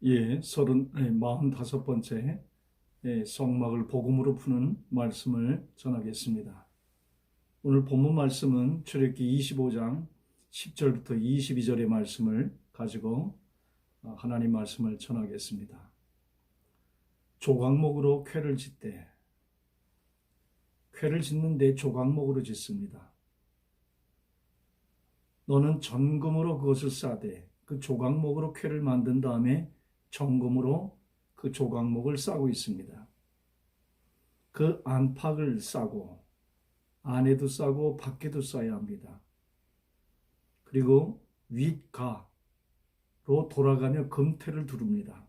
마흔다섯 번째 성막을 복음으로 푸는 말씀을 전하겠습니다. 오늘 본문 말씀은 출애굽기 25장 10절부터 22절의 말씀을 가지고 하나님 말씀을 전하겠습니다. 조각목으로 궤를 짓되, 궤를 짓는데 조각목으로 짓습니다. 너는 전금으로 그것을 싸되, 그 조각목으로 궤를 만든 다음에 정금으로 그 조각목을 싸고 있습니다. 그 안팎을 싸고 안에도 싸고 밖에도 싸야 합니다. 그리고 윗가로 돌아가며 금태를 두릅니다.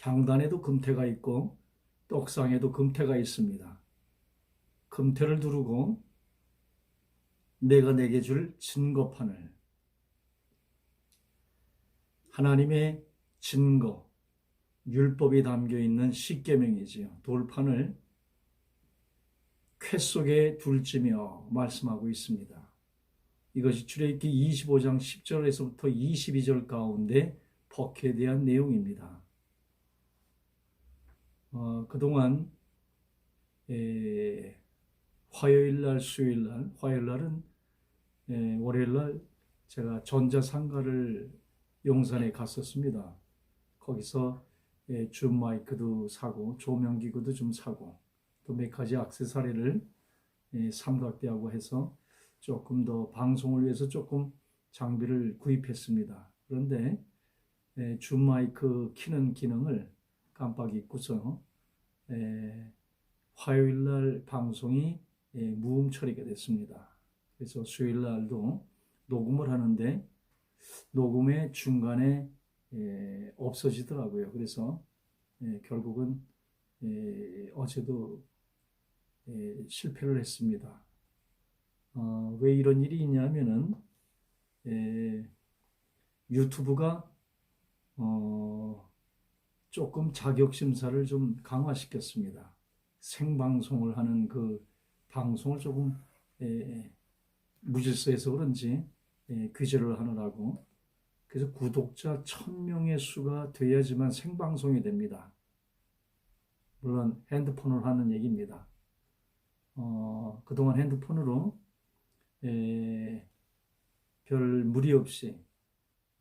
향단에도 금태가 있고 떡상에도 금태가 있습니다. 금태를 두르고 내가 내게 줄 증거판을, 하나님의 증거, 율법이 담겨있는 십계명이지요. 돌판을 쾌 속에 둘지며 말씀하고 있습니다. 이것이 출애굽기 25장 10절에서부터 22절 가운데 법궤에 대한 내용입니다. 그동안 화요일날, 수요일날, 화요일날은 월요일날 제가 전자상가를 용산에 갔었습니다. 거기서 줌 마이크도 사고 조명기구도 좀 사고 또 몇 가지 액세서리를 삼각대하고 해서 조금 더 방송을 위해서 조금 장비를 구입했습니다. 그런데 줌 마이크 키는 기능을 깜빡 잊고서 화요일날 방송이 무음 처리가 됐습니다. 그래서 수요일날도 녹음을 하는데 녹음의 중간에 없어지더라고요. 그래서 결국은 어제도 실패를 했습니다. 왜 이런 일이 있냐면은 유튜브가 조금 자격심사를 좀 강화시켰습니다. 생방송을 하는 그 방송을 조금 무질서해서 그런지 규제를 하느라고, 그래서 구독자 1000명의 수가 돼야지만 생방송이 됩니다. 물론 핸드폰으로 하는 얘기입니다. 그동안 핸드폰으로 별 무리 없이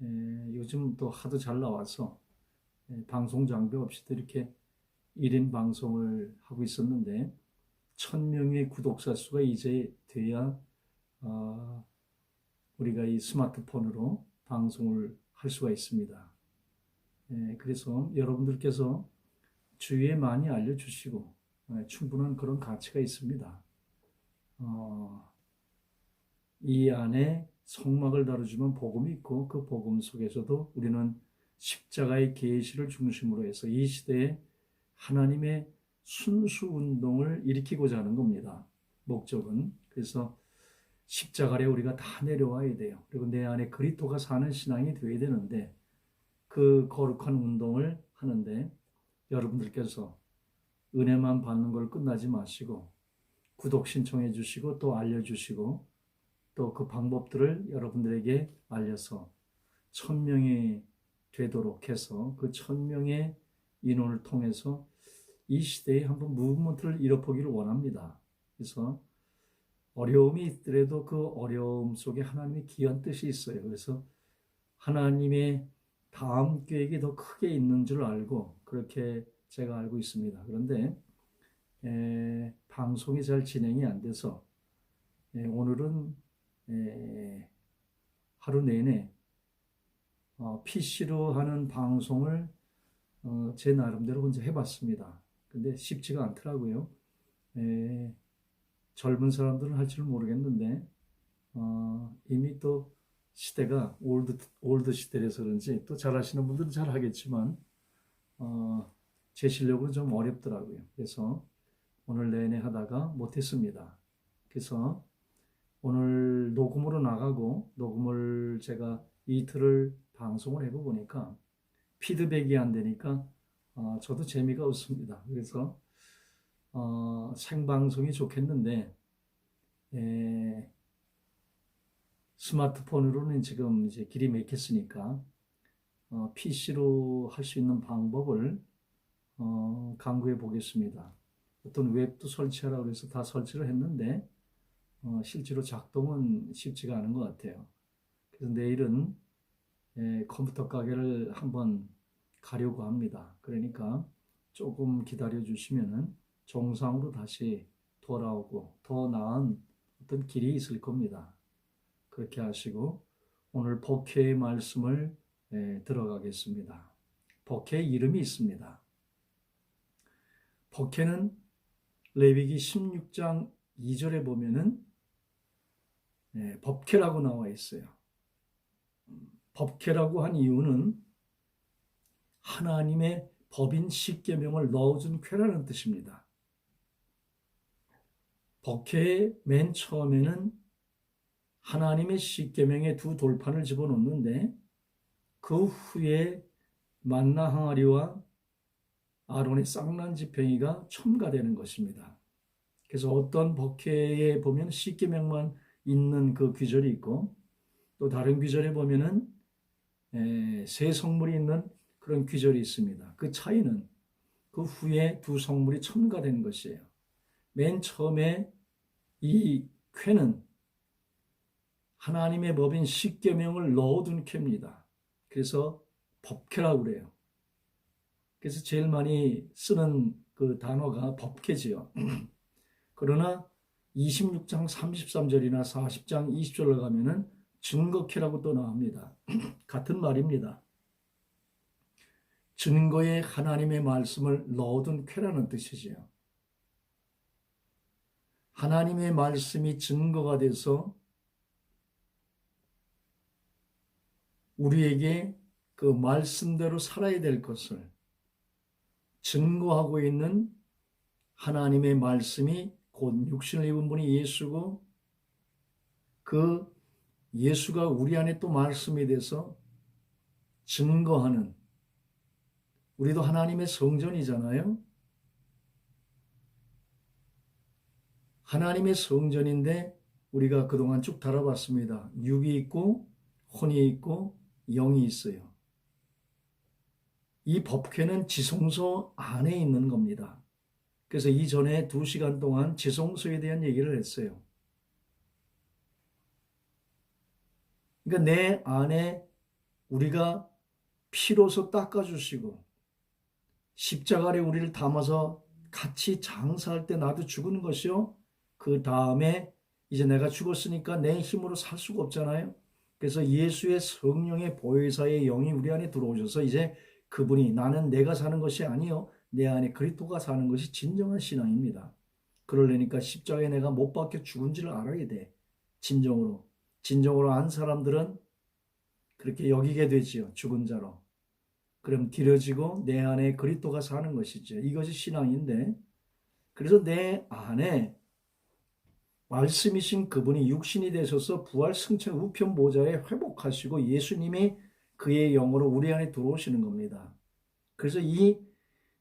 요즘 또 하도 잘 나와서 방송 장비 없이도 이렇게 1인 방송을 하고 있었는데 1000명의 구독자 수가 이제 돼야 우리가 이 스마트폰으로 방송을 할 수가 있습니다. 그래서 여러분들께서 주위에 많이 알려주시고 충분한 그런 가치가 있습니다. 이 안에 성막을 다루지만 복음이 있고 그 복음 속에서도 우리는 십자가의 계시를 중심으로 해서 이 시대에 하나님의 순수 운동을 일으키고자 하는 겁니다. 목적은. 그래서 십자가 아래 우리가 다 내려와야 돼요. 그리고 내 안에 그리스도가 사는 신앙이 되어야 되는데 그 거룩한 운동을 하는데 여러분들께서 은혜만 받는 걸 끝나지 마시고 구독 신청해 주시고 또 알려주시고 또 그 방법들을 여러분들에게 알려서 1000명이 되도록 해서 그 1000명의 인원을 통해서 이 시대에 한번 무브먼트를 일어보기를 원합니다. 그래서 어려움이 있더라도 그 어려움 속에 하나님의 귀한 뜻이 있어요. 그래서 하나님의 다음 계획이 더 크게 있는 줄 알고 그렇게 제가 알고 있습니다. 그런데 방송이 잘 진행이 안 돼서 오늘은 하루 내내 PC로 하는 방송을 제 나름대로 혼자 해봤습니다. 근데 쉽지가 않더라고요. 젊은 사람들은 할 줄 모르겠는데 이미 또 시대가 올드 시대라서 그런지 또 잘하시는 분들은 잘 하겠지만 제 실력은 좀 어렵더라고요. 그래서 오늘 내내 하다가 못했습니다. 그래서 오늘 녹음으로 나가고 녹음을 제가 이틀을 방송을 해보니까 피드백이 안 되니까 저도 재미가 없습니다. 그래서 생방송이 좋겠는데 스마트폰으로는 지금 이제 길이 막혔으니까 PC로 할 수 있는 방법을 강구해 보겠습니다. 어떤 웹도 설치하라고 해서 다 설치를 했는데 실제로 작동은 쉽지가 않은 것 같아요. 그래서 내일은 컴퓨터 가게를 한번 가려고 합니다. 그러니까 조금 기다려 주시면은 정상으로 다시 돌아오고 더 나은 어떤 길이 있을 겁니다. 그렇게 하시고 오늘 복회의 말씀을 들어가겠습니다. 복회의 이름이 있습니다. 복회는 레위기 16장 2절에 보면은 법회라고 나와 있어요. 법회라고 한 이유는 하나님의 법인 십계명을 넣어준 쾌라는 뜻입니다. 법회의 맨 처음에는 하나님의 십계명의 두 돌판을 집어넣는데 그 후에 만나 항아리와 아론의 쌍난 지팡이가 첨가되는 것입니다. 그래서 어떤 법궤에 보면 십계명만 있는 그 귀절이 있고 또 다른 귀절에 보면은 새 성물이 있는 그런 귀절이 있습니다. 그 차이는 그 후에 두 성물이 첨가되는 것이에요. 맨 처음에 이 쾌는 하나님의 법인 십계명을 넣어둔 쾌입니다. 그래서 법궤라고 그래요. 그래서 제일 많이 쓰는 그 단어가 법궤지요. 그러나 26장 33절이나 40장 20절로 가면은 증거쾌라고 또 나옵니다. 같은 말입니다. 증거에 하나님의 말씀을 넣어둔 쾌라는 뜻이지요. 하나님의 말씀이 증거가 돼서 우리에게 그 말씀대로 살아야 될 것을 증거하고 있는 하나님의 말씀이 곧 육신을 입은 분이 예수고 그 예수가 우리 안에 또 말씀이 돼서 증거하는 우리도 하나님의 성전이잖아요. 하나님의 성전인데 우리가 그동안 쭉 다뤄봤습니다. 육이 있고 혼이 있고 영이 있어요. 이 법궤는 지성소 안에 있는 겁니다. 그래서 이전에 2시간 동안 지성소에 대한 얘기를 했어요. 그러니까 내 안에 우리가 피로서 닦아주시고 십자가에 우리를 담아서 같이 장사할 때 나도 죽은 것이요. 그 다음에 이제 내가 죽었으니까 내 힘으로 살 수가 없잖아요. 그래서 예수의 성령의 보혜사의 영이 우리 안에 들어오셔서 이제 그분이 나는 내가 사는 것이 아니요 내 안에 그리스도가 사는 것이 진정한 신앙입니다. 그러려니까 십자가에 내가 못 박혀 죽은지를 알아야 돼. 진정으로 안 사람들은 그렇게 여기게 되지요. 죽은 자로. 그럼 뒤려지고 내 안에 그리스도가 사는 것이죠. 이것이 신앙인데 그래서 내 안에 말씀이신 그분이 육신이 되셔서 부활 승천 우편 보좌에 회복하시고 예수님이 그의 영으로 우리 안에 들어오시는 겁니다. 그래서 이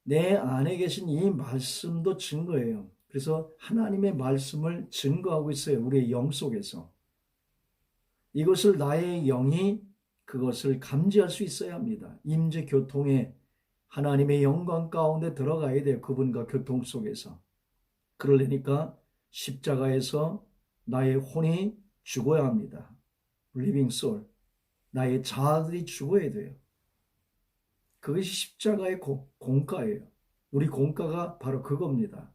내 안에 계신 이 말씀도 증거예요. 그래서 하나님의 말씀을 증거하고 있어요. 우리의 영 속에서. 이것을 나의 영이 그것을 감지할 수 있어야 합니다. 임재 교통에 하나님의 영광 가운데 들어가야 돼요. 그분과 교통 속에서. 그러려니까 십자가에서 나의 혼이 죽어야 합니다. 리빙 소울. 나의 자아들이 죽어야 돼요. 그것이 십자가의 공가예요. 우리 공가가 바로 그겁니다.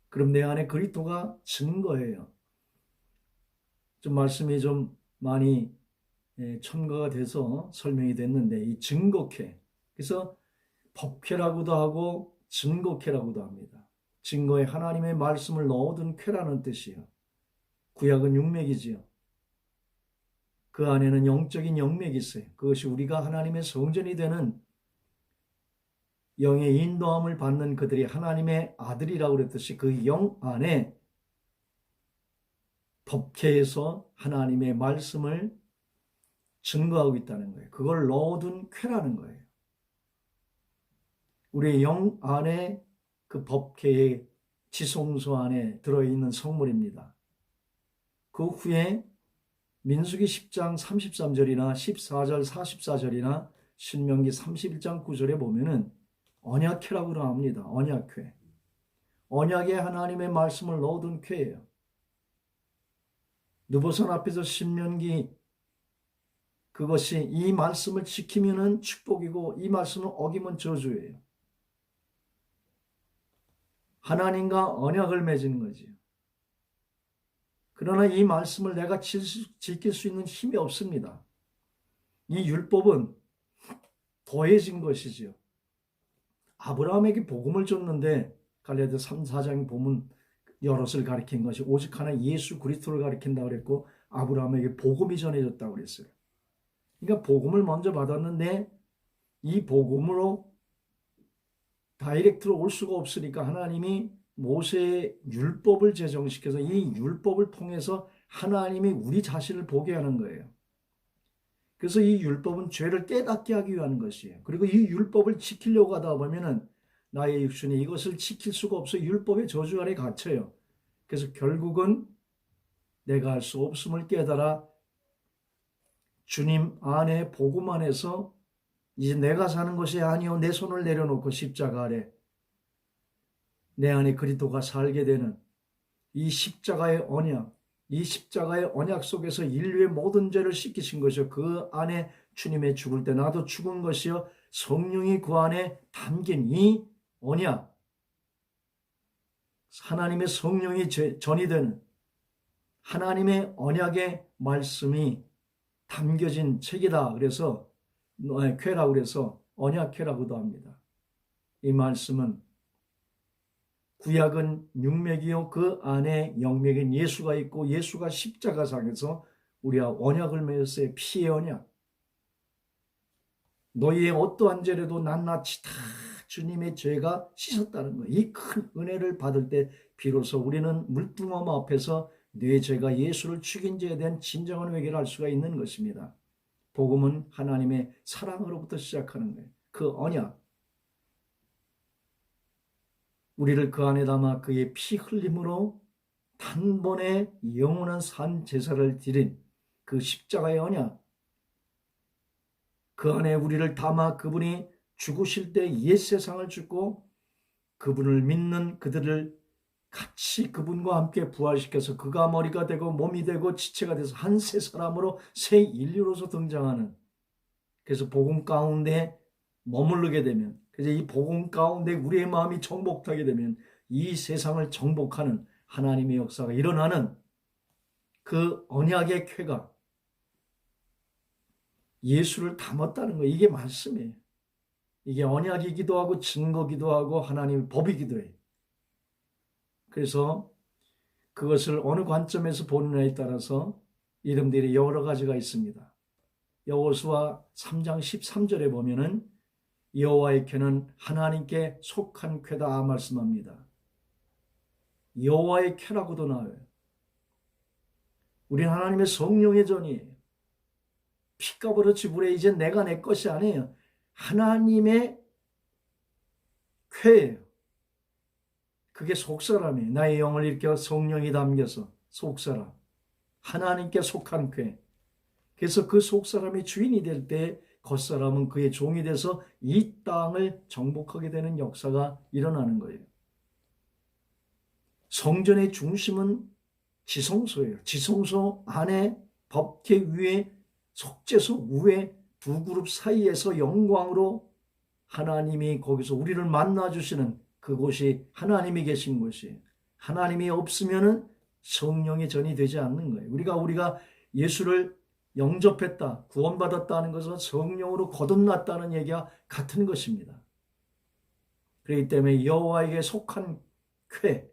그럼 내 안에 그리스도가 증거예요. 좀 말씀이 좀 많이 첨가가 돼서 설명이 됐는데 이 증거쾌. 그래서 법쾌라고도 하고 증거쾌라고도 합니다. 증거에 하나님의 말씀을 넣어둔 쾌라는 뜻이요. 구약은 육맥이지요. 그 안에는 영적인 영맥이 있어요. 그것이 우리가 하나님의 성전이 되는 영의 인도함을 받는 그들이 하나님의 아들이라고 그랬듯이 그 영 안에 법궤에서 하나님의 말씀을 증거하고 있다는 거예요. 그걸 넣어둔 쾌라는 거예요. 우리의 영 안에 그 법궤의 지성소 안에 들어있는 성물입니다. 그 후에 민수기 10장 33절이나 14절 44절이나 신명기 31장 9절에 보면은 언약궤라고 나옵니다. 언약궤. 언약에 하나님의 말씀을 넣어둔 궤예요. 느보선 앞에서 신명기 그것이 이 말씀을 지키면은 축복이고 이 말씀을 어기면 저주예요. 하나님과 언약을 맺는 거지요. 그러나 이 말씀을 내가 지킬 수 있는 힘이 없습니다. 이 율법은 더해진 것이지요. 아브라함에게 복음을 줬는데 갈라디아 3, 4장에 보면 여럿을 가리킨 것이 오직 하나 예수 그리스도를 가리킨다고 그랬고 아브라함에게 복음이 전해졌다고 그랬어요. 그러니까 복음을 먼저 받았는데 이 복음으로 다이렉트로 올 수가 없으니까 하나님이 모세의 율법을 제정시켜서 이 율법을 통해서 하나님이 우리 자신을 보게 하는 거예요. 그래서 이 율법은 죄를 깨닫게 하기 위한 것이에요. 그리고 이 율법을 지키려고 하다 보면은 나의 육신이 이것을 지킬 수가 없어 율법의 저주 아래 갇혀요. 그래서 결국은 내가 할 수 없음을 깨달아 주님 안에 복음 안에서 이제 내가 사는 것이 아니요 내 손을 내려놓고 십자가 아래 내 안에 그리스도가 살게 되는 이 십자가의 언약, 이 십자가의 언약 속에서 인류의 모든 죄를 씻기신 것이요 그 안에 주님의 죽을 때 나도 죽은 것이요 성령이 그 안에 담긴 이 언약, 하나님의 성령이 전이 되는 하나님의 언약의 말씀이 담겨진 책이다. 그래서 쾌라고 그래서 언약궤라고도 합니다. 이 말씀은 구약은 육맥이요 그 안에 영맥인 예수가 있고 예수가 십자가상에서 우리와 언약을 맺었어요. 피의 언약. 너희의 어떠한 죄라도 낱낱이 다 주님의 죄가 씻었다는 거예요. 이 큰 은혜를 받을 때 비로소 우리는 물두멍 앞에서 내 죄가 예수를 죽인 죄에 대한 진정한 회개를 할 수가 있는 것입니다. 복음은 하나님의 사랑으로부터 시작하는 거예요. 그 언약. 우리를 그 안에 담아 그의 피 흘림으로 단번에 영원한 산 제사를 드린 그 십자가의 언약. 그 안에 우리를 담아 그분이 죽으실 때 옛 세상을 죽고 그분을 믿는 그들을 같이 그분과 함께 부활시켜서 그가 머리가 되고 몸이 되고 지체가 돼서 한 새 사람으로 새 인류로서 등장하는, 그래서 복음 가운데 머무르게 되면, 그래서 이 복음 가운데 우리의 마음이 정복하게 되면 이 세상을 정복하는 하나님의 역사가 일어나는 그 언약의 쾌가 예수를 담았다는 거, 이게 말씀이에요. 이게 언약이기도 하고 증거기도 하고 하나님의 법이기도 해요. 그래서 그것을 어느 관점에서 보느냐에 따라서 이름들이 여러 가지가 있습니다. 여호수아 3장 13절에 보면은 여호와의 궤는 하나님께 속한 궤다 말씀합니다. 여호와의 궤라고도 나와요. 우리는 하나님의 성령의 전이에요. 피값으로 지불해 이제 내가 내 것이 아니에요. 하나님의 궤예요. 그게 속사람이에요. 나의 영을 일으켜 성령이 담겨서 속사람. 하나님께 속한 궤. 그래서 그 속사람이 주인이 될 때 겉사람은 그의 종이 돼서 이 땅을 정복하게 되는 역사가 일어나는 거예요. 성전의 중심은 지성소예요. 지성소 안에 법궤 위에 속죄소 위에 두 그룹 사이에서 영광으로 하나님이 거기서 우리를 만나주시는 그곳이 하나님이 계신 곳이에요. 하나님이 없으면은 성령의 전이 되지 않는 거예요. 우리가 예수를 영접했다, 구원받았다는 것은 성령으로 거듭났다는 얘기와 같은 것입니다. 그렇기 때문에 여호와에게 속한 궤,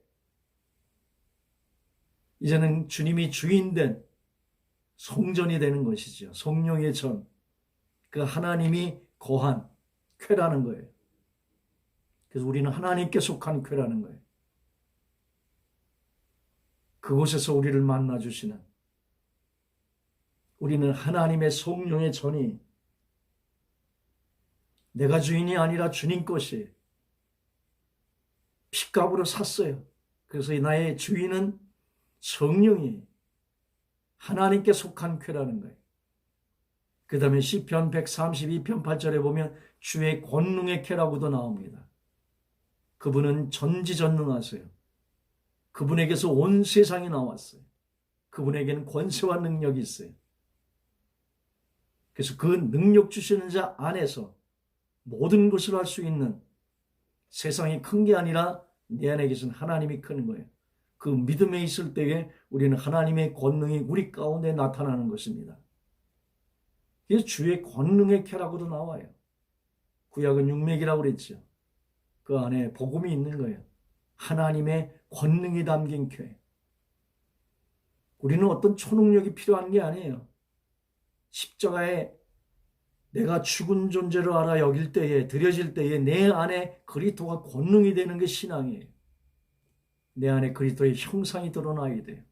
이제는 주님이 주인된 성전이 되는 것이죠. 성령의 전, 그 하나님이 거한 궤라는 거예요. 그래서 우리는 하나님께 속한 궤라는 거예요. 그곳에서 우리를 만나주시는, 우리는 하나님의 성령의 전이, 내가 주인이 아니라 주님 것이 핏값으로 샀어요. 그래서 나의 주인은 성령이 하나님께 속한 쾌라는 거예요. 그 다음에 시편 132편 8절에 보면 주의 권능의 쾌라고도 나옵니다. 그분은 전지전능하세요. 그분에게서 온 세상이 나왔어요. 그분에게는 권세와 능력이 있어요. 그래서 그 능력 주시는 자 안에서 모든 것을 할 수 있는, 세상이 큰 게 아니라 내 안에 계신 하나님이 크는 거예요. 그 믿음에 있을 때에 우리는 하나님의 권능이 우리 가운데 나타나는 것입니다. 그래서 주의 권능의 쾌라고도 나와요. 구약은 육맥이라고 그랬죠. 그 안에 복음이 있는 거예요. 하나님의 권능이 담긴 쾌. 우리는 어떤 초능력이 필요한 게 아니에요. 십자가에 내가 죽은 존재로 알아 여길 때에, 드려질 때에 내 안에 그리스도가 권능이 되는 게 신앙이에요. 내 안에 그리스도의 형상이 드러나야 돼요.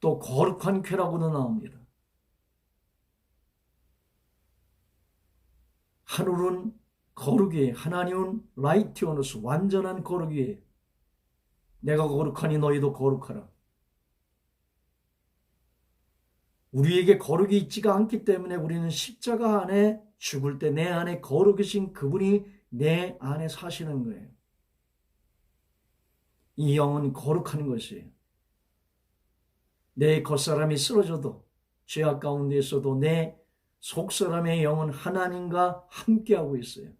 또 거룩한 쾌라고도 나옵니다. 하늘은 거룩이에요. 하나님은 라이티오노스, 완전한 거룩이에요. 내가 거룩하니 너희도 거룩하라. 우리에게 거룩이 있지가 않기 때문에 우리는 십자가 안에 죽을 때 내 안에 거룩이신 그분이 내 안에 사시는 거예요. 이 영은 거룩한 것이에요. 내 겉사람이 쓰러져도, 죄악 가운데 있어도 내 속사람의 영은 하나님과 함께하고 있어요.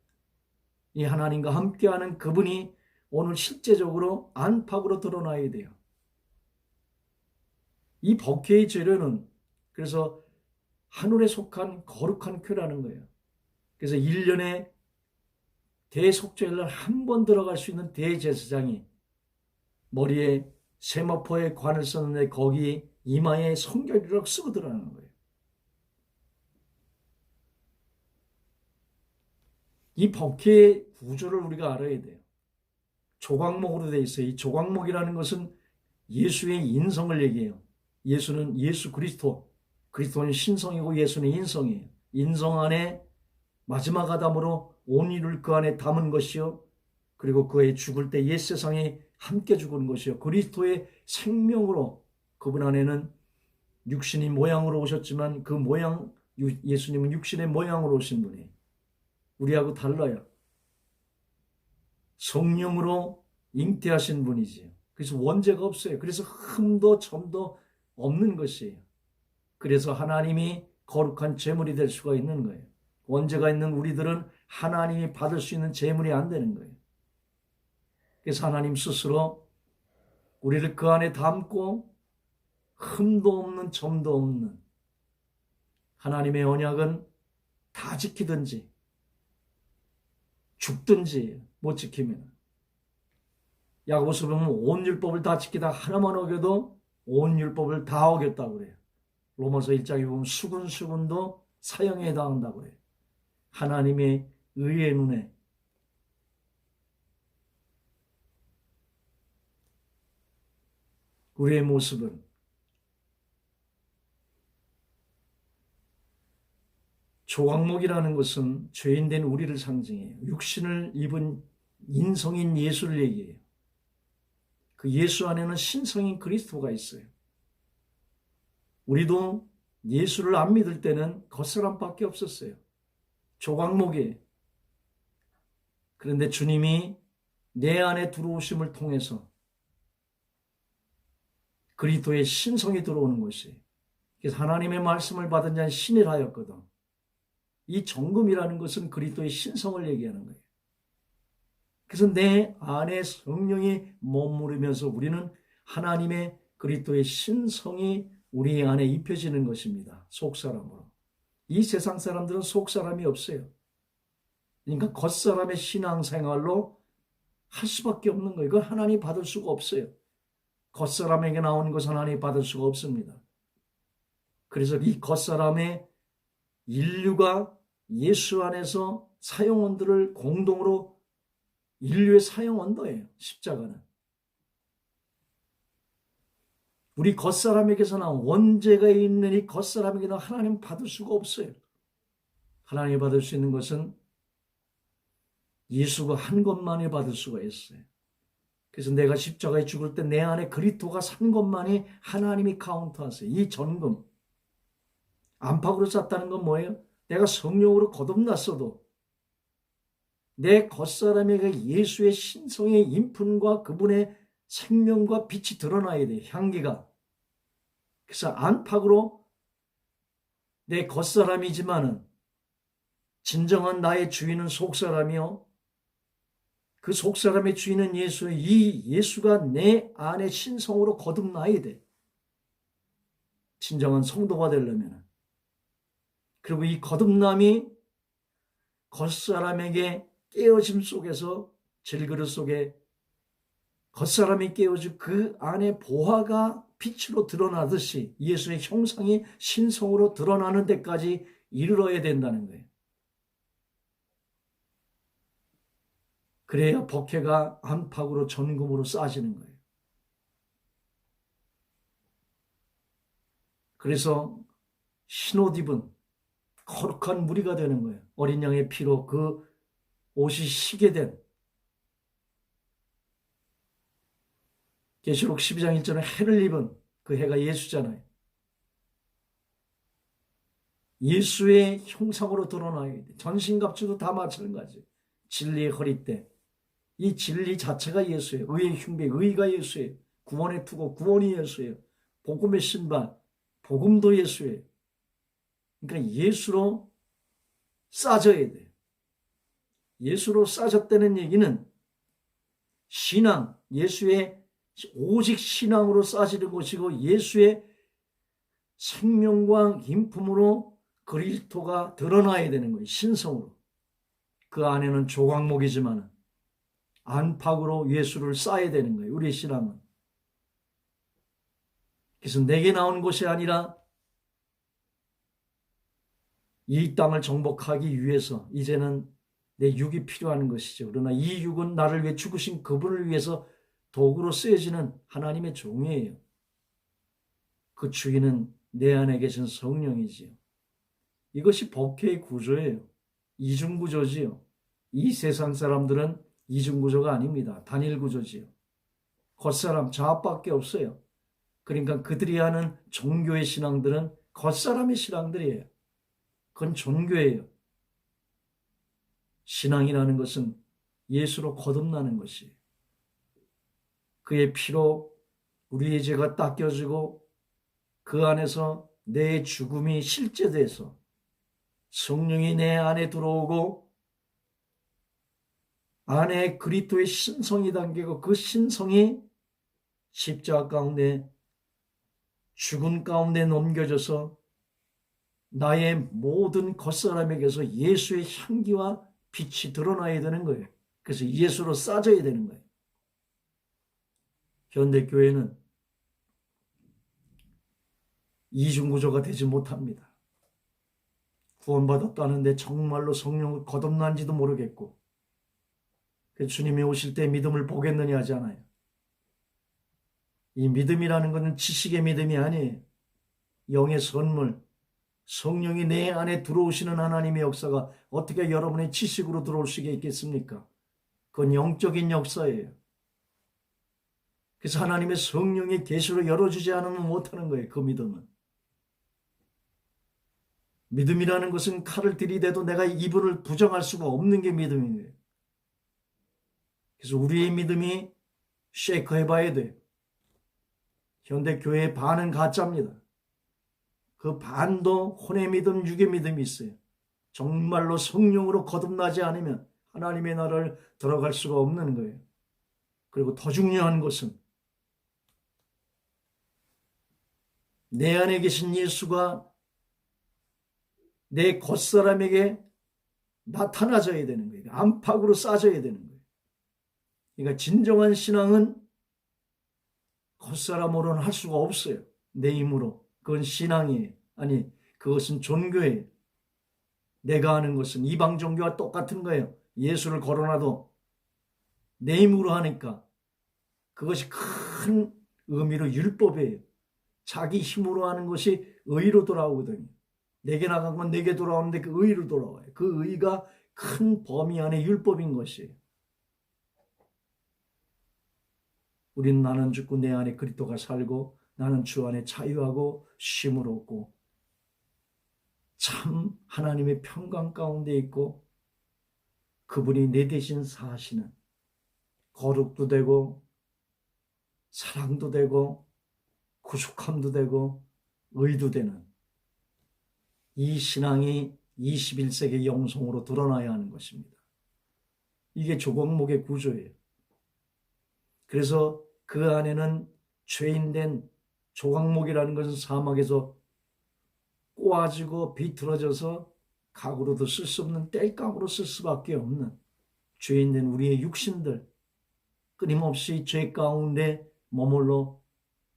이 하나님과 함께하는 그분이 오늘 실제적으로 안팎으로 드러나야 돼요. 이 법궤의 재료는 그래서 하늘에 속한 거룩한 쾌라는 거예요. 그래서 1년에 대속죄를 한 번 들어갈 수 있는 대제사장이 머리에 세마포의 관을 썼는데 거기 이마에 성결이라고 쓰고 들어가는 거예요. 이 법궤의 구조를 우리가 알아야 돼요. 조각목으로 되어 있어요. 이 조각목이라는 것은 예수의 인성을 얘기해요. 예수는 예수 그리스도, 그리스도는 신성이고 예수는 인성이에요. 인성 안에 마지막 아담으로 온 인을 그 안에 담은 것이요, 그리고 그의 죽을 때 옛 세상에 함께 죽은 것이요, 그리스도의 생명으로 그분 안에는 육신의 모양으로 오셨지만 그 모양, 예수님은 육신의 모양으로 오신 분이에요. 우리하고 달라요. 성령으로 잉태하신 분이지요. 그래서 원죄가 없어요. 그래서 흠도 점도 없는 것이에요. 그래서 하나님이 거룩한 제물이 될 수가 있는 거예요. 원죄가 있는 우리들은 하나님이 받을 수 있는 제물이 안 되는 거예요. 그래서 하나님 스스로 우리를 그 안에 담고 흠도 없는 점도 없는 하나님의 언약은 다 지키든지 죽든지 못 지키면, 야고보서 보면 온 율법을 다 지키다 하나만 어겨도 온 율법을 다 어겼다고 그래요. 로마서 1장에 보면 수군수군도 사형에 해당한다고 그래요. 하나님의 의의 눈에 우리의 모습은 조각목이라는 것은 죄인된 우리를 상징해요. 육신을 입은 인성인 예수를 얘기해요. 그 예수 안에는 신성인 그리스도가 있어요. 우리도 예수를 안 믿을 때는 겉사람밖에 없었어요. 조각목이에요. 그런데 주님이 내 안에 들어오심을 통해서 그리스도의 신성이 들어오는 것이에요. 그래서 하나님의 말씀을 받은 자는 신이라였거든. 이 정금이라는 것은 그리스도의 신성을 얘기하는 거예요. 그래서 내 안에 성령이 머무르면서 우리는 하나님의 그리스도의 신성이 우리 안에 입혀지는 것입니다. 속사람으로. 이 세상 사람들은 속사람이 없어요. 그러니까 겉사람의 신앙생활로 할 수밖에 없는 거예요. 이건 하나님 받을 수가 없어요. 겉사람에게 나오는 것은 하나님 받을 수가 없습니다. 그래서 이 겉사람의 인류가 예수 안에서 사형원들을 공동으로, 인류의 사형원도예요. 십자가는. 우리 겉사람에게서 나온 원죄가 있는 이 겉사람에게는 하나님 받을 수가 없어요. 하나님이 받을 수 있는 것은 예수가 한 것만이 받을 수가 있어요. 그래서 내가 십자가에 죽을 때 내 안에 그리스도가 산 것만이 하나님이 카운트하세요. 이 전금. 안팎으로 쌌다는 건 뭐예요? 내가 성령으로 거듭났어도 내 겉사람에게 예수의 신성의 인품과 그분의 생명과 빛이 드러나야 돼. 향기가. 그래서 안팎으로 내 겉사람이지만은 진정한 나의 주인은 속사람이요. 그 속사람의 주인은 예수. 이 예수가 내 안에 신성으로 거듭나야 돼. 진정한 성도가 되려면. 그리고 이 거듭남이 겉사람에게 깨어짐 속에서 질그릇 속에 겉사람이 깨어지고 그 안에 보화가 빛으로 드러나듯이 예수의 형상이 신성으로 드러나는 데까지 이르러야 된다는 거예요. 그래야 법회가 안팎으로 전금으로 쌓아지는 거예요. 그래서 흰옷 입은 거룩한 무리가 되는 거예요. 어린 양의 피로 그 옷이 희게 된 계시록 12장 1절에 해를 입은 그 해가 예수잖아요. 예수의 형상으로 드러나야 돼. 전신갑주도 다 마찬가지. 진리의 허리띠. 이 진리 자체가 예수예요. 의의 흉배, 의가 예수예요. 구원의 투구, 구원이 예수예요. 복음의 신발, 복음도 예수예요. 그러니까 예수로 싸져야 돼요. 예수로 싸졌다는 얘기는 신앙, 예수의 오직 신앙으로 싸지는 것이고 예수의 생명과 인품으로 그리스도가 드러나야 되는 거예요. 신성으로. 그 안에는 조각목이지만 안팎으로 예수를 쌓아야 되는 거예요. 우리의 신앙은. 그래서 내게 나온 것이 아니라 이 땅을 정복하기 위해서 이제는 내 육이 필요한 것이죠. 그러나 이 육은 나를 위해 죽으신 그분을 위해서 도구로 쓰여지는 하나님의 종이에요. 그 주인은 내 안에 계신 성령이지요. 이것이 법회의 구조예요. 이중구조지요. 이 세상 사람들은 이중구조가 아닙니다. 단일구조지요. 겉사람 좌밖에 없어요. 그러니까 그들이 하는 종교의 신앙들은 겉사람의 신앙들이에요. 그건 종교예요. 신앙이라는 것은 예수로 거듭나는 것이에요. 그의 피로 우리의 죄가 닦여지고 그 안에서 내 죽음이 실제돼서 성령이 내 안에 들어오고 안에 그리스도의 신성이 담기고 그 신성이 십자가 가운데 죽은 가운데 넘겨져서 나의 모든 겉사람에게서 예수의 향기와 빛이 드러나야 되는 거예요. 그래서 예수로 싸져야 되는 거예요. 현대교회는 이중구조가 되지 못합니다. 구원받았다는데 정말로 성령을 거듭난지도 모르겠고 주님이 오실 때 믿음을 보겠느냐 하잖아요. 이 믿음이라는 것은 지식의 믿음이 아니에요. 영의 선물, 성령이 내 안에 들어오시는 하나님의 역사가 어떻게 여러분의 지식으로 들어올 수 있겠습니까? 그건 영적인 역사예요. 그래서 하나님의 성령의 계시로 열어주지 않으면 못하는 거예요. 그 믿음은. 믿음이라는 것은 칼을 들이대도 내가 이분을 부정할 수가 없는 게 믿음인 거예요. 그래서 우리의 믿음이 쉐이크 해봐야 돼요. 현대교회의 반은 가짜입니다. 그 반도 혼의 믿음, 육의 믿음이 있어요. 정말로 성령으로 거듭나지 않으면 하나님의 나라를 들어갈 수가 없는 거예요. 그리고 더 중요한 것은 내 안에 계신 예수가 내 겉사람에게 나타나져야 되는 거예요. 안팎으로 쌓아져야 되는 거예요. 그러니까 진정한 신앙은 겉사람으로는 할 수가 없어요. 내 힘으로. 그건 신앙이에요. 아니, 그것은 종교예요. 내가 하는 것은 이방 종교와 똑같은 거예요. 예수를 걸어놔도 내 힘으로 하니까 그것이 큰 의미로 율법이에요. 자기 힘으로 하는 것이 의로 돌아오거든요. 내게 나간 건 내게 돌아오는데 그 의로 돌아와요. 그 의가 큰 범위 안에 율법인 것이에요. 우리는 나는 죽고 내 안에 그리스도가 살고 나는 주 안에 자유하고 쉼을 얻고 참 하나님의 평강 가운데 있고 그분이 내 대신 사시는 거룩도 되고 사랑도 되고 구속함도 되고 의도 되는 이 신앙이 21세기 영성으로 드러나야 하는 것입니다. 이게 조각목의 구조예요. 그래서 그 안에는 죄인된 조각목이라는 것은 사막에서 꼬아지고 비틀어져서 가구로도 쓸 수 없는 땔감으로 쓸 수밖에 없는 죄인된 우리의 육신들, 끊임없이 죄 가운데 머물러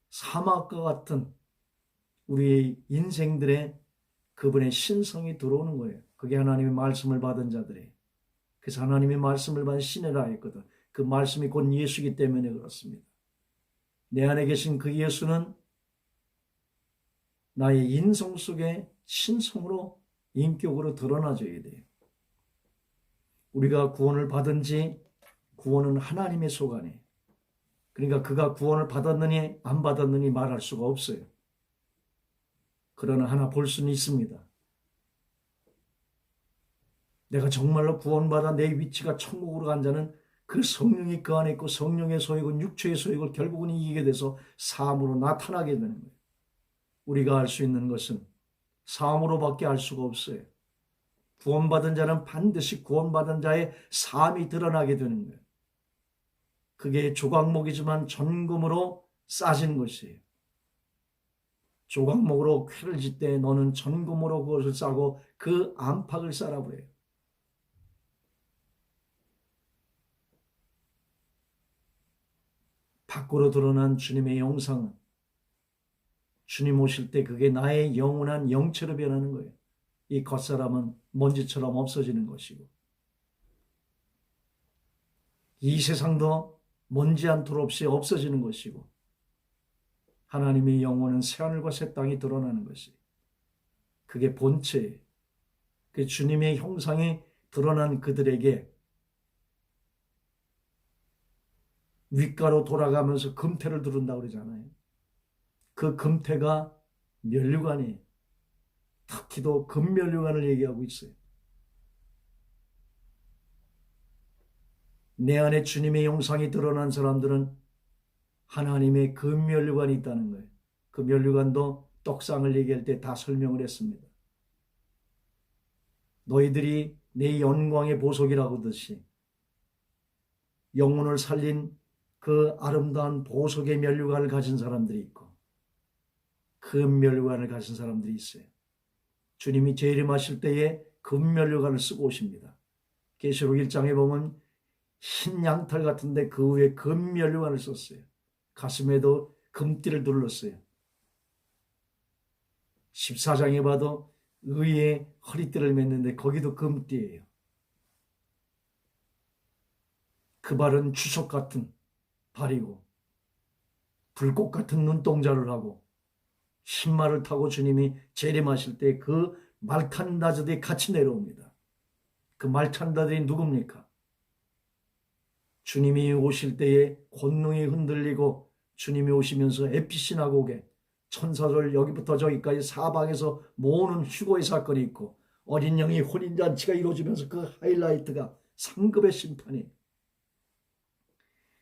사막과 같은 우리의 인생들의 그분의 신성이 들어오는 거예요. 그게 하나님의 말씀을 받은 자들이에요. 그래서 하나님의 말씀을 받은 신이라 했거든. 그 말씀이 곧 예수이기 때문에 그렇습니다. 내 안에 계신 그 예수는 나의 인성 속에 신성으로 인격으로 드러나줘야 돼요. 우리가 구원을 받은지 구원은 하나님의 소관이에요. 그러니까 그가 구원을 받았느니 안 받았느니 말할 수가 없어요. 그러나 하나 볼 수는 있습니다. 내가 정말로 구원받아 내 위치가 천국으로 간 자는 그 성령이 그 안에 있고 성령의 소욕은 육체의 소욕을 결국은 이기게 돼서 삶으로 나타나게 되는 거예요. 우리가 알 수 있는 것은 삶으로밖에 알 수가 없어요. 구원받은 자는 반드시 구원받은 자의 삶이 드러나게 되는 거예요. 그게 조각목이지만 전금으로 싸진 것이에요. 조각목으로 쾌를 짓되 너는 전금으로 그것을 싸고 그 안팎을 싸라버려요. 밖으로 드러난 주님의 영상은 주님 오실 때 그게 나의 영원한 영체로 변하는 거예요. 이 겉사람은 먼지처럼 없어지는 것이고 이 세상도 먼지 한 톨 없이 없어지는 것이고 하나님의 영혼은 새하늘과 새 땅이 드러나는 것이 그게 본체예요. 그 주님의 형상이 드러난 그들에게 윗가로 돌아가면서 금태를 두른다고 그러잖아요. 그 금태가 면류관이에요. 특히도 금면류관을 얘기하고 있어요. 내 안에 주님의 형상이 드러난 사람들은 하나님의 금면류관이 있다는 거예요. 그 면류관도 떡상을 얘기할 때 다 설명을 했습니다. 너희들이 내 영광의 보석이라고 하듯이 영혼을 살린 그 아름다운 보석의 면류관을 가진 사람들이 있고 금면류관을 가진 사람들이 있어요. 주님이 재림하실 때에 금면류관을 쓰고 오십니다. 계시록 1장에 보면 흰 양털 같은데 그 위에 금면류관을 썼어요. 가슴에도 금띠를 둘렀어요. 14장에 봐도 의의 허리띠를 맸는데 거기도 금띠예요. 그 발은 주석 같은 발이고 불꽃 같은 눈동자를 하고 흰말을 타고 주님이 재림하실 때 그 말 탄 자들이 같이 내려옵니다. 그 말 탄 자들이 누굽니까? 주님이 오실 때에 권능이 흔들리고 주님이 오시면서 에피시나고게 천사들 여기부터 저기까지 사방에서 모으는 휴거의 사건이 있고 어린 양의 혼인잔치가 이루어지면서 그 하이라이트가 상급의 심판이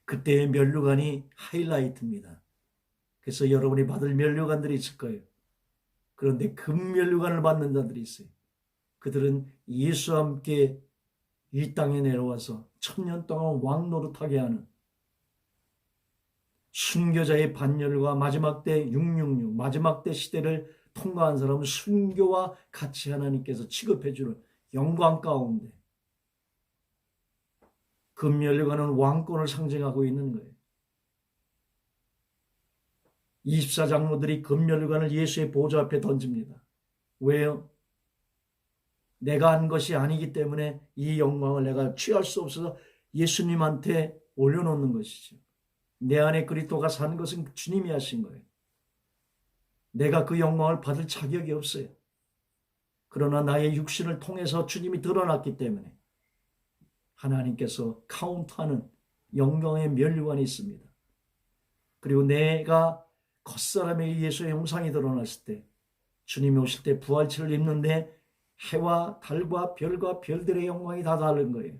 그때의 면류관이 하이라이트입니다. 그래서 여러분이 받을 면류관들이 있을 거예요. 그런데 금면류관을 받는 자들이 있어요. 그들은 예수와 함께 이 땅에 내려와서 1000년 동안 왕노릇하게 하는 순교자의 반열과 마지막 때 666 마지막 때 시대를 통과한 사람은 순교와 같이 하나님께서 취급해 주는 영광 가운데 금면류관은 왕권을 상징하고 있는 거예요. 24장로들이 금면류관을 예수의 보좌 앞에 던집니다. 왜요? 내가 한 것이 아니기 때문에 이 영광을 내가 취할 수 없어서 예수님한테 올려놓는 것이죠. 내 안에 그리스도가 산 것은 주님이 하신 거예요. 내가 그 영광을 받을 자격이 없어요. 그러나 나의 육신을 통해서 주님이 드러났기 때문에 하나님께서 카운트하는 영광의 면류관이 있습니다. 그리고 내가 겉사람에 의해서 형상이 드러났을 때, 주님이 오실 때 부활체를 입는데 해와 달과 별과 별들의 영광이 다 다른 거예요.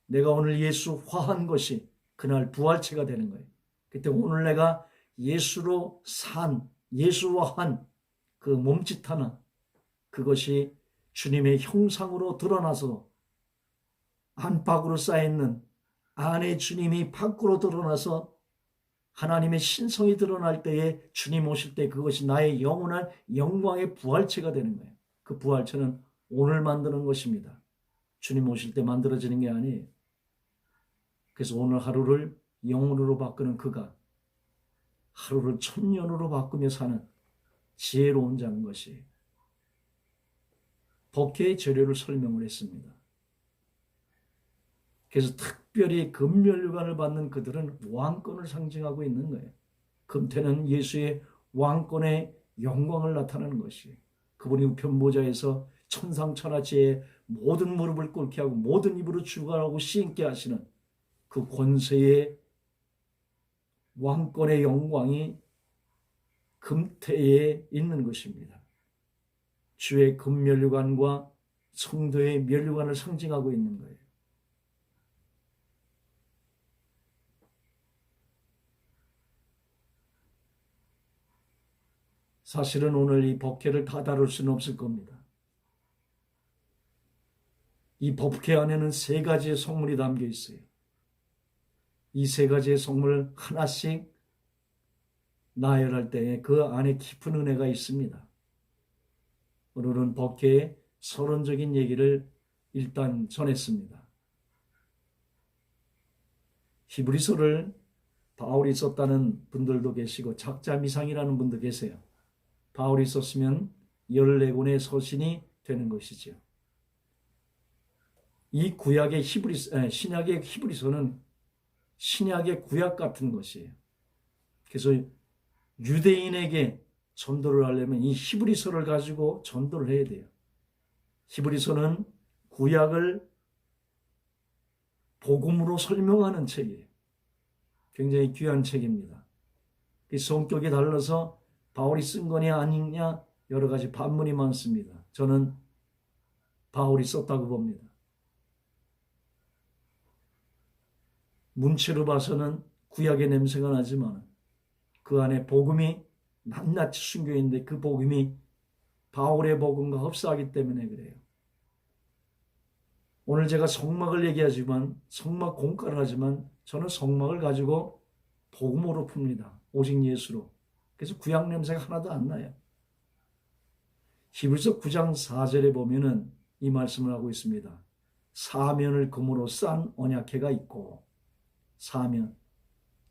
내가 오늘 예수화한 것이 그날 부활체가 되는 거예요. 그때 오늘 내가 예수로 산, 예수화한 그 몸짓 하나, 그것이 주님의 형상으로 드러나서 안팎으로 쌓여있는 안에 주님이 밖으로 드러나서 하나님의 신성이 드러날 때에 주님 오실 때 그것이 나의 영원한 영광의 부활체가 되는 거예요. 그 부활체는 오늘 만드는 것입니다. 주님 오실 때 만들어지는 게 아니에요. 그래서 오늘 하루를 영원으로 바꾸는 그가 하루를 천년으로 바꾸며 사는 지혜로운 자인 것이에요. 법계의 재료를 설명을 했습니다. 그래서 특별히 금면류관을 받는 그들은 왕권을 상징하고 있는 거예요. 금태는 예수의 왕권의 영광을 나타내는 것이에요. 그분이 우편보좌에서 천상천하지에 모든 무릎을 꿇게 하고 모든 입으로 주관하고 시인케 하시는 그 권세의 왕권의 영광이 금태에 있는 것입니다. 주의 금면류관과 성도의 면류관을 상징하고 있는 거예요. 사실은 오늘 이 법궤를 다 다룰 수는 없을 겁니다. 이 법궤 안에는 세 가지의 성물이 담겨 있어요. 이 세 가지의 성물 하나씩 나열할 때에 그 안에 깊은 은혜가 있습니다. 오늘은 법궤의 서론적인 얘기를 일단 전했습니다. 히브리서를 바울이 썼다는 분들도 계시고 작자미상이라는 분도 계세요. 바울이 썼으면 14권의 서신이 되는 것이죠. 이 구약의 신약의 히브리서는 신약의 구약 같은 것이에요. 그래서 유대인에게 전도를 하려면 이 히브리서를 가지고 전도를 해야 돼요. 히브리서는 구약을 복음으로 설명하는 책이에요. 굉장히 귀한 책입니다. 성격이 달라서 바울이 쓴 거냐 아니냐 여러 가지 반문이 많습니다. 저는 바울이 썼다고 봅니다. 문체로 봐서는 구약의 냄새가 나지만 그 안에 복음이 낱낱이 숨겨 있는데 그 복음이 바울의 복음과 흡사하기 때문에 그래요. 오늘 제가 성막을 얘기하지만 성막 공과를 하지만 저는 성막을 가지고 복음으로 풉니다. 오직 예수로. 그래서 구약 냄새가 하나도 안 나요. 히브리서 9장 4절에 보면은 이 말씀을 하고 있습니다. 사면을 금으로 싼 언약궤가 있고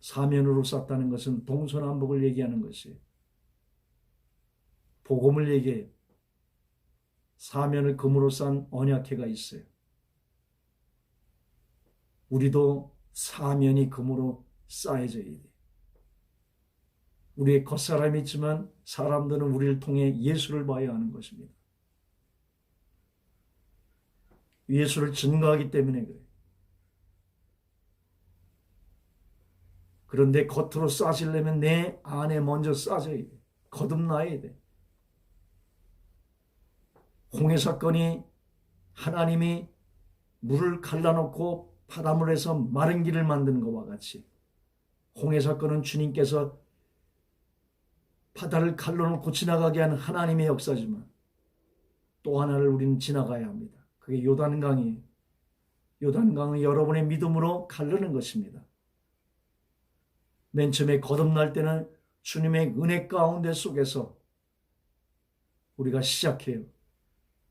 사면으로 쌌다는 것은 동서남북을 얘기하는 것이에요. 복음을 얘기해요. 사면을 금으로 싼 언약궤가 있어요. 우리도 사면이 금으로 쌓여져야 돼요. 우리의 겉사람이 있지만 사람들은 우리를 통해 예수를 봐야 하는 것입니다. 예수를 증거하기 때문에 그래요. 그런데 겉으로 싸지려면 내 안에 먼저 싸져야 돼. 거듭나야 돼. 홍해 사건이 하나님이 물을 갈라놓고 바람을 해서 마른 길을 만드는 것과 같이 홍해 사건은 주님께서 바다를 갈라놓고 지나가게 하는 하나님의 역사지만 또 하나를 우리는 지나가야 합니다. 그게 요단강이에요. 요단강은 여러분의 믿음으로 가르는 것입니다. 맨 처음에 거듭날 때는 주님의 은혜 가운데 속에서 우리가 시작해요.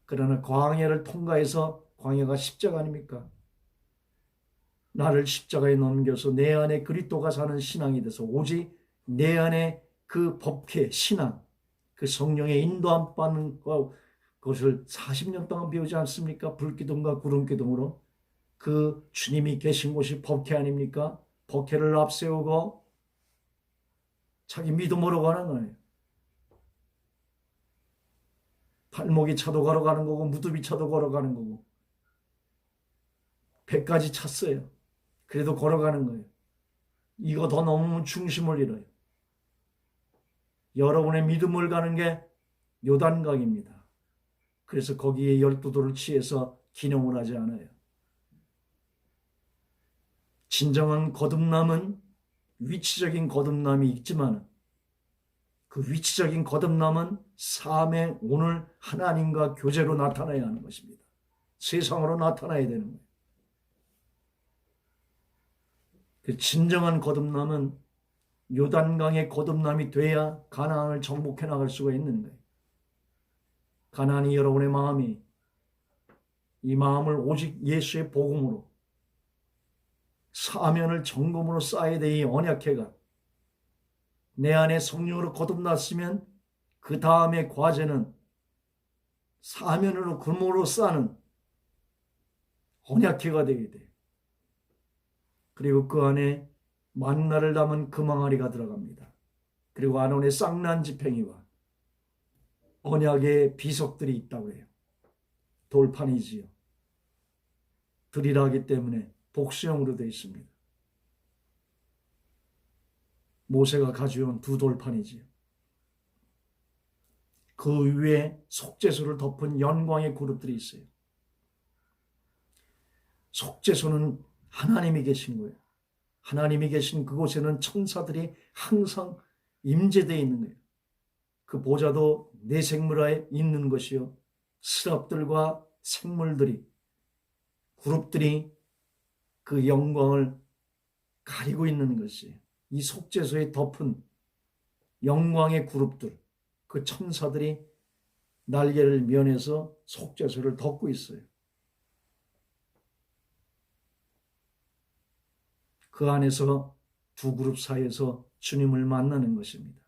그러나 광야를 통과해서 광야가 십자가 아닙니까? 나를 십자가에 넘겨서 내 안에 그리스도가 사는 신앙이 돼서 오직 내 안에 그 법회 신앙, 그 성령의 인도함 받는 것을 40년 동안 배우지 않습니까? 불기둥과 구름기둥으로 그 주님이 계신 곳이 법회 아닙니까? 법회를 앞세우고 자기 믿음으로 가는 거예요. 발목이 차도 걸어가는 거고 무릎이 차도 걸어가는 거고 배까지 찼어요. 그래도 걸어가는 거예요. 이거 더 넘으면 중심을 잃어요. 여러분의 믿음을 가는 게 요단강입니다. 그래서 거기에 12돌을 취해서 기념을 하지 않아요. 진정한 거듭남은 위치적인 거듭남이 있지만 그 위치적인 거듭남은 삶의 오늘 하나님과 교제로 나타나야 하는 것입니다. 세상으로 나타나야 되는 거예요. 그 진정한 거듭남은 요단강의 거듭남이 돼야 가나안을 정복해 나갈 수가 있는 거예요. 가나안이 여러분의 마음이 이 마음을 오직 예수의 복음으로 사면을 정금으로 쌓아야 돼. 이 언약궤가 내 안에 성령으로 거듭났으면 그 다음에 과제는 사면으로 금으로 쌓는 언약궤가 되게 돼요. 그리고 그 안에 만나를 담은 금항아리가 들어갑니다. 그리고 안원에 쌍난 지팽이와 언약의 비석들이 있다고 해요. 돌판이지요. 들이라기 때문에 복수형으로 되어 있습니다. 모세가 가져온 두 돌판이지요. 그 위에 속죄소를 덮은 영광의 그룹들이 있어요. 속죄소는 하나님이 계신 거예요. 하나님이 계신 그곳에는 천사들이 항상 임재되어 있는 거예요. 그 보좌도 내생물화에 있는 것이요. 스랍들과 생물들이, 그룹들이 그 영광을 가리고 있는 것이에요. 이 속죄소에 덮은 영광의 그룹들, 그 천사들이 날개를 면해서 속죄소를 덮고 있어요. 그 안에서 두 그룹 사이에서 주님을 만나는 것입니다.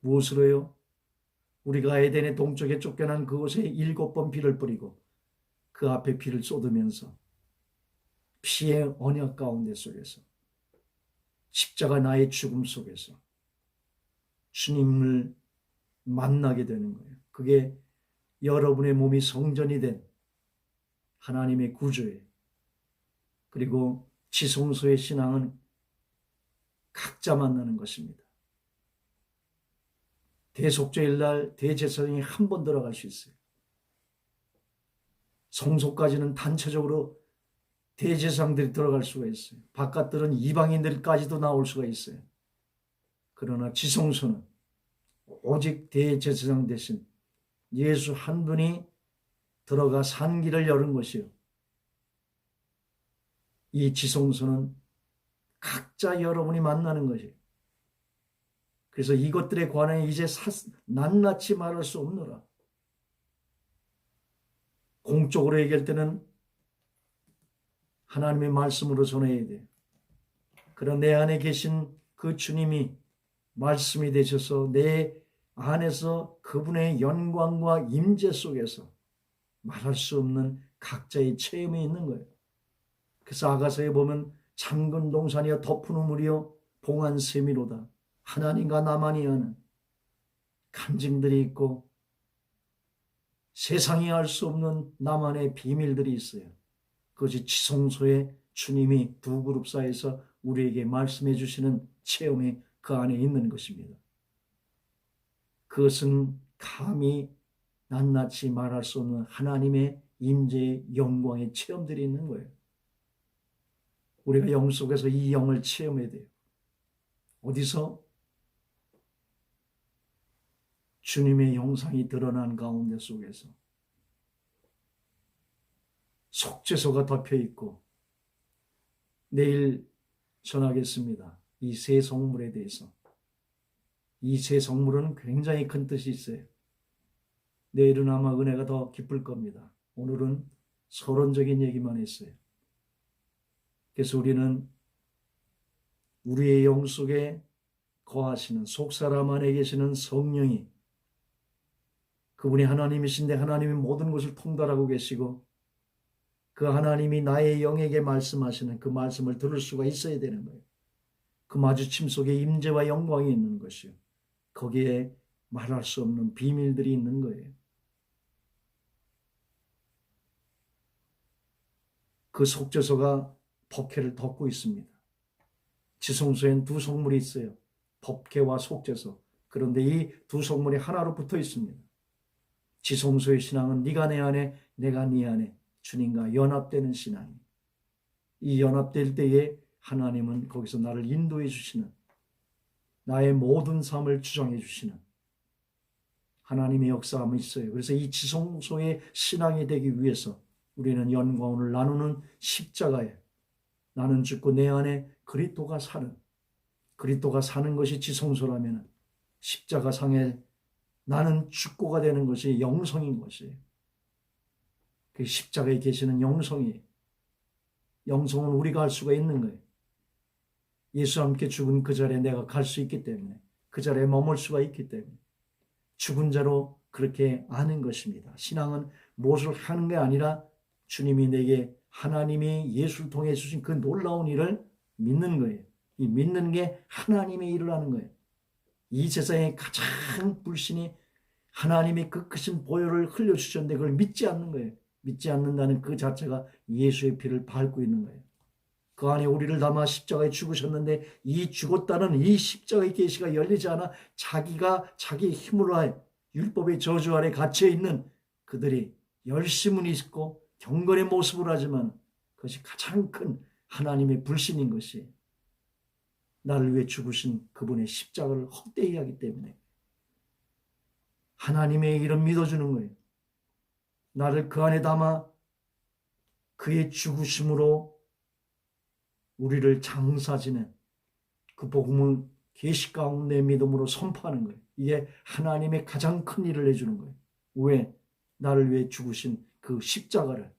무엇으로요? 우리가 에덴의 동쪽에 쫓겨난 그곳에 7번 피를 뿌리고 그 앞에 피를 쏟으면서 피의 언약 가운데 속에서 십자가 나의 죽음 속에서 주님을 만나게 되는 거예요. 그게 여러분의 몸이 성전이 된 하나님의 구조예요. 그리고 지성소의 신앙은 각자 만나는 것입니다. 대속죄일 날 대제사장이 한 번 들어갈 수 있어요. 성소까지는 단체적으로 대제사장들이 들어갈 수가 있어요. 바깥들은 이방인들까지도 나올 수가 있어요. 그러나 지성소는 오직 대제사장 대신 예수 한 분이 들어가 산길을 여는 것이요. 이 지성소는 각자 여러분이 만나는 것이에요. 그래서 이것들에 관해 이제 낱낱이 말할 수 없노라. 공적으로 얘기할 때는 하나님의 말씀으로 전해야 돼요. 그런 내 안에 계신 그 주님이 말씀이 되셔서 내 안에서 그분의 영광과 임재 속에서 말할 수 없는 각자의 체험이 있는 거예요. 그래서 아가서에 보면 잠근 동산이여 덮은 우물이여 봉한 샘이로다. 하나님과 나만이 아는 간증들이 있고 세상이 알 수 없는 나만의 비밀들이 있어요. 그것이 지성소에 주님이 두 그룹 사이에서 우리에게 말씀해 주시는 체험이 그 안에 있는 것입니다. 그것은 감히 낱낱이 말할 수 없는 하나님의 임재의 영광의 체험들이 있는 거예요. 우리가 영 속에서 이 영을 체험해야 돼요. 어디서? 주님의 형상이 드러난 가운데 속에서 속죄소가 덮여 있고, 내일 전하겠습니다. 이 세 성물에 대해서. 이 세 성물은 굉장히 큰 뜻이 있어요. 내일은 아마 은혜가 더 깊을 겁니다. 오늘은 서론적인 얘기만 했어요. 그래서 우리는 우리의 영 속에 거하시는 속사람 안에 계시는 성령이 그분이 하나님이신데 하나님이 모든 것을 통달하고 계시고 그 하나님이 나의 영에게 말씀하시는 그 말씀을 들을 수가 있어야 되는 거예요. 그 마주침 속에 임재와 영광이 있는 것이요. 거기에 말할 수 없는 비밀들이 있는 거예요. 그 속죄소가 법회를 덮고 있습니다. 지성소엔 두 성물이 있어요. 법궤와 속죄소. 그런데 이 두 성물이 하나로 붙어 있습니다. 지성소의 신앙은 네가 내 안에 내가 네 안에 주님과 연합되는 신앙이. 이 연합될 때에 하나님은 거기서 나를 인도해 주시는, 나의 모든 삶을 주장해 주시는 하나님의 역사함이 있어요. 그래서 이 지성소의 신앙이 되기 위해서 우리는 영광을 나누는 십자가에 나는 죽고 내 안에 그리스도가 사는 것이 지성소라면 십자가 상에 나는 죽고가 되는 것이 영성인 것이에요. 그 십자가에 계시는 영성이에요. 영성은 우리가 할 수가 있는 거예요. 예수와 함께 죽은 그 자리에 내가 갈 수 있기 때문에, 그 자리에 머물 수가 있기 때문에 죽은 자로 그렇게 아는 것입니다. 신앙은 무엇을 하는 게 아니라 주님이 내게 하나님이 예수를 통해 주신 그 놀라운 일을 믿는 거예요. 이 믿는 게 하나님의 일을 하는 거예요. 이 세상에 가장 불신이 하나님의 그 크신 보혈을 흘려주셨는데 그걸 믿지 않는 거예요. 믿지 않는다는 그 자체가 예수의 피를 밟고 있는 거예요. 그 안에 우리를 담아 십자가에 죽으셨는데 이 죽었다는 이 십자가의 계시가 열리지 않아 자기가 자기 힘으로 하여 율법의 저주 아래 갇혀 있는 그들이 열심은 있고 경건의 모습을 하지만 그것이 가장 큰 하나님의 불신인 것이 나를 위해 죽으신 그분의 십자가를 헛되이 하기 때문에 하나님의 일은 믿어주는 거예요. 나를 그 안에 담아 그의 죽으심으로 우리를 장사지는 그 복음을 계시 가운데 믿음으로 선포하는 거예요. 이게 하나님의 가장 큰 일을 해주는 거예요. 왜? 나를 위해 죽으신 그 십자가를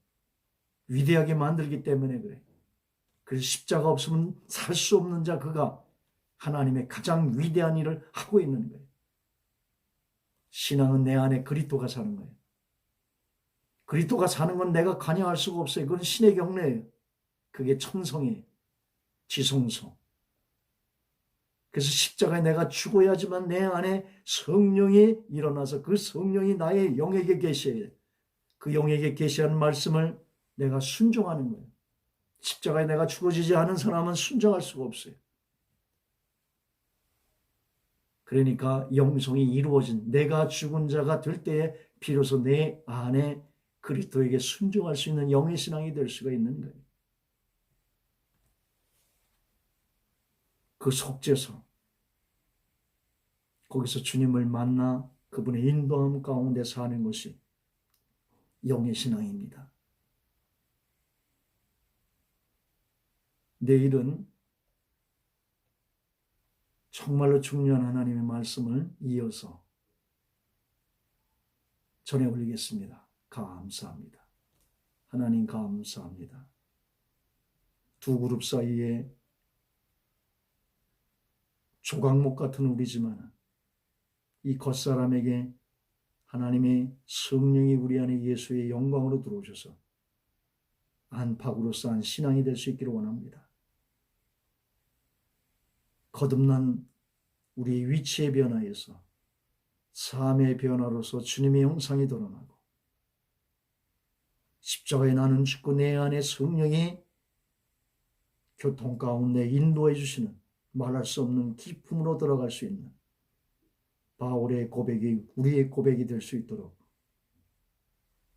위대하게 만들기 때문에 그래. 그래서 십자가 없으면 살 수 없는 자 그가 하나님의 가장 위대한 일을 하고 있는 거예요. 신앙은 내 안에 그리스도가 사는 거예요. 그리스도가 사는 건 내가 관여할 수가 없어요. 그건 신의 경례예요. 그게 천성이에요. 지성소. 그래서 십자가에 내가 죽어야지만 내 안에 성령이 일어나서 그 성령이 나의 영에게 계셔야 돼요. 그 영에게 계시하는 말씀을 내가 순종하는 거예요. 십자가에 내가 죽어지지 않은 사람은 순종할 수가 없어요. 그러니까 영성이 이루어진 내가 죽은 자가 될 때에 비로소 내 안에 그리스도에게 순종할 수 있는 영의 신앙이 될 수가 있는 거예요. 그 속죄소, 거기서 주님을 만나 그분의 인도함 가운데 사는 것이 영의 신앙입니다. 내일은 정말로 중요한 하나님의 말씀을 이어서 전해 올리겠습니다. 감사합니다. 하나님 감사합니다. 두 그룹 사이에 조각목 같은 우리지만 이 겉사람에게 하나님의 성령이 우리 안에 예수의 영광으로 들어오셔서 안팎으로 쌓은 신앙이 될 수 있기를 원합니다. 거듭난 우리의 위치의 변화에서 삶의 변화로서 주님의 형상이 드러나고 십자가에 나는 죽고 내 안에 성령이 교통 가운데 인도해 주시는 말할 수 없는 기쁨으로 들어갈 수 있는 바울의 고백이 우리의 고백이 될 수 있도록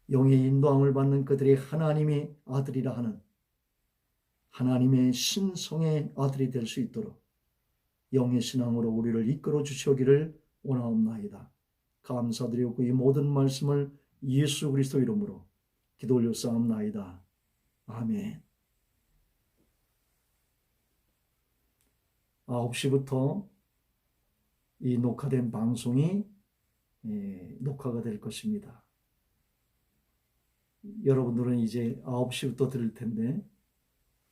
영의 인도함을 받는 그들이 하나님의 아들이라 하는 하나님의 신성의 아들이 될 수 있도록 영의 신앙으로 우리를 이끌어 주시기를 원하옵나이다. 감사드리고 이 모든 말씀을 예수 그리스도 이름으로 기도 올려 싸움나이다. 아멘. 9시부터 이 녹화된 방송이 녹화가 될 것입니다. 여러분들은 이제 9시부터 들을 텐데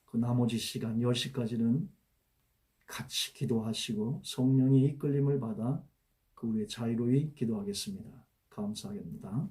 그 나머지 시간 10시까지는 같이 기도하시고 성령의 이끌림을 받아 그 후에 자유로이 기도하겠습니다. 감사합니다.